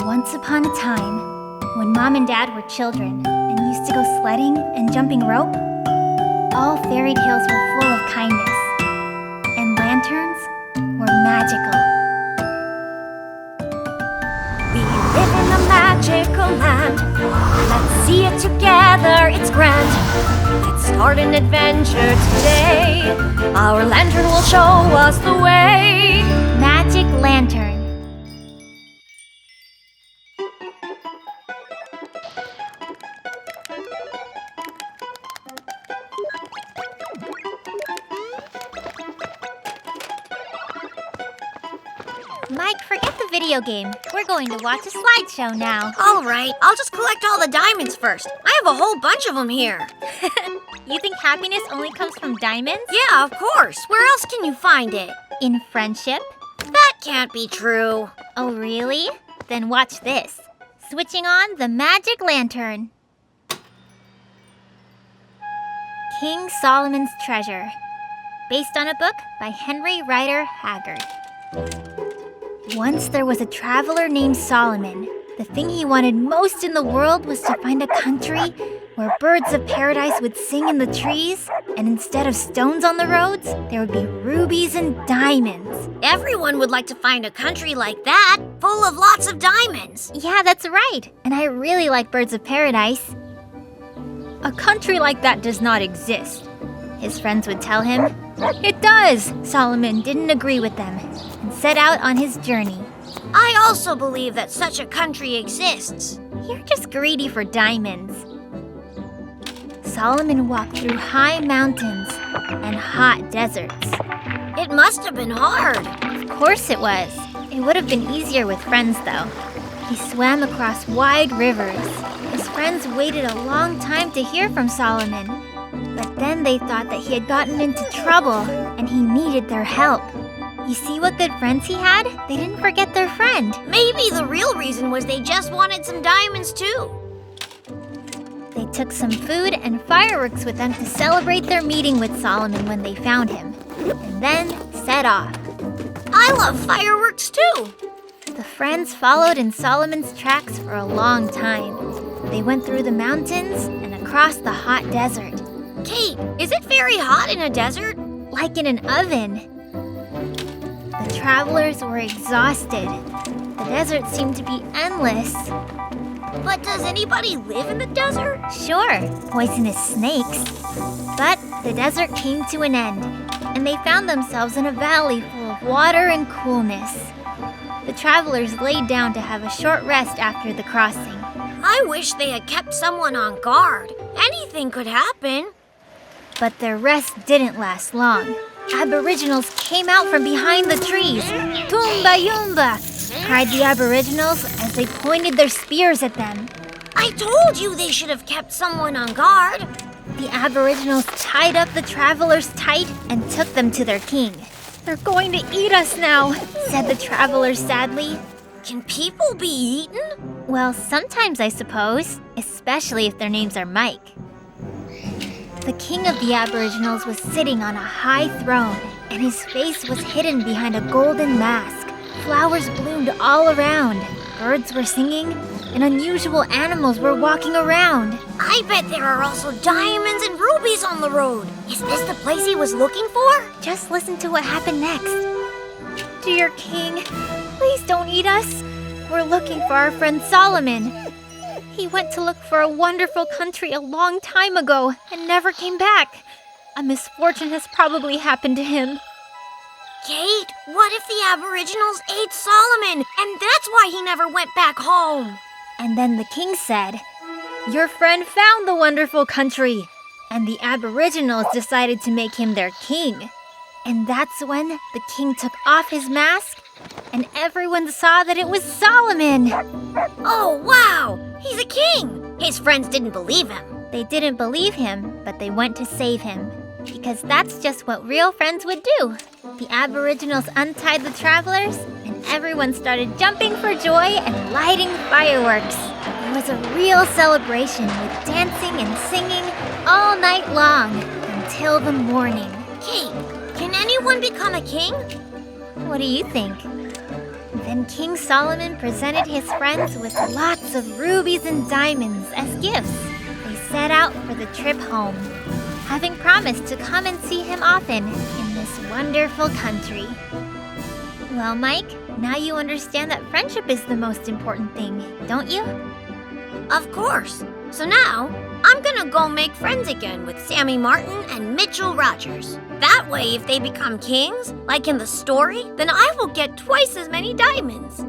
Once upon a time, when Mom and Dad were children and used to go sledding and jumping rope, all fairy tales were full of kindness, and lanterns were magical. We live in a magical land. Let's see it together, it's grand. Let's start an adventure today. Our lantern will show us the way. Magic Lantern. Mike, forget the video game. We're going to watch a slideshow now. All right, I'll just collect all the diamonds first. I have a whole bunch of them here. You think happiness only comes from diamonds? Yeah, of course. Where else can you find it? In friendship? That can't be true. Oh, really? Then watch this. Switching on the magic lantern. King Solomon's Treasure. Based on a book by Henry Rider Haggard. Once there was a traveler named Solomon. The thing he wanted most in the world was to find a country where birds of paradise would sing in the trees, and instead of stones on the roads, there would be rubies and diamonds. Everyone would like to find a country like that, full of lots of diamonds. Yeah, that's right. And I really like birds of paradise. A country like that does not exist, his friends would tell him. It does! Solomon didn't agree with them and set out on his journey. I also believe that such a country exists. You're just greedy for diamonds. Solomon walked through high mountains and hot deserts. It must have been hard. Of course it was. It would have been easier with friends, though. He swam across wide rivers. His friends waited a long time to hear from Solomon. But then they thought that he had gotten into trouble and he needed their help. You see what good friends he had? They didn't forget their friend. Maybe the real reason was they just wanted some diamonds too. They took some food and fireworks with them to celebrate their meeting with Solomon when they found him, and then set off. I love fireworks too. The friends followed in Solomon's tracks for a long time. They went through the mountains and across the hot desert. Kate, is it very hot in a desert? Like in an oven. The travelers were exhausted. The desert seemed to be endless. But does anybody live in the desert? Sure, poisonous snakes. But the desert came to an end, and they found themselves in a valley full of water and coolness. The travelers laid down to have a short rest after the crossing. I wish they had kept someone on guard. Anything could happen. But their rest didn't last long. Aboriginals came out from behind the trees. Toomba Yoomba! Cried the Aboriginals as they pointed their spears at them. I told you they should have kept someone on guard. The Aboriginals tied up the travelers tight and took them to their king. They're going to eat us now, said the travelers sadly. Can people be eaten? Well, sometimes I suppose, especially if their names are Mike. The king of the Aboriginals was sitting on a high throne, and his face was hidden behind a golden mask. Flowers bloomed all around, birds were singing, and unusual animals were walking around. I bet there are also diamonds and rubies on the road. Is this the place he was looking for? Just listen to what happened next. Dear king, please don't eat us. We're looking for our friend Solomon. He went to look for a wonderful country a long time ago and never came back. A misfortune has probably happened to him. Kate, what if the Aboriginals ate Solomon, and that's why he never went back home? And then the king said, Your friend found the wonderful country. And the Aboriginals decided to make him their king. And that's when the king took off his mask, and everyone saw that it was Solomon. Oh, wow! He's a king! His friends didn't believe him. They didn't believe him, but they went to save him. Because that's just what real friends would do. The Aboriginals untied the travelers, and everyone started jumping for joy and lighting fireworks. It was a real celebration with dancing and singing all night long until the morning. Kate, can anyone become a king? What do you think? Then King Solomon presented his friends with lots of rubies and diamonds as gifts. They set out for the trip home, having promised to come and see him often in this wonderful country. Well, Mike, now you understand that friendship is the most important thing, don't you? Of course. So now, I'm gonna go make friends again with Sammy Martin and Mitchell Rogers. That way, if they become kings, like in the story, then I will get twice as many diamonds.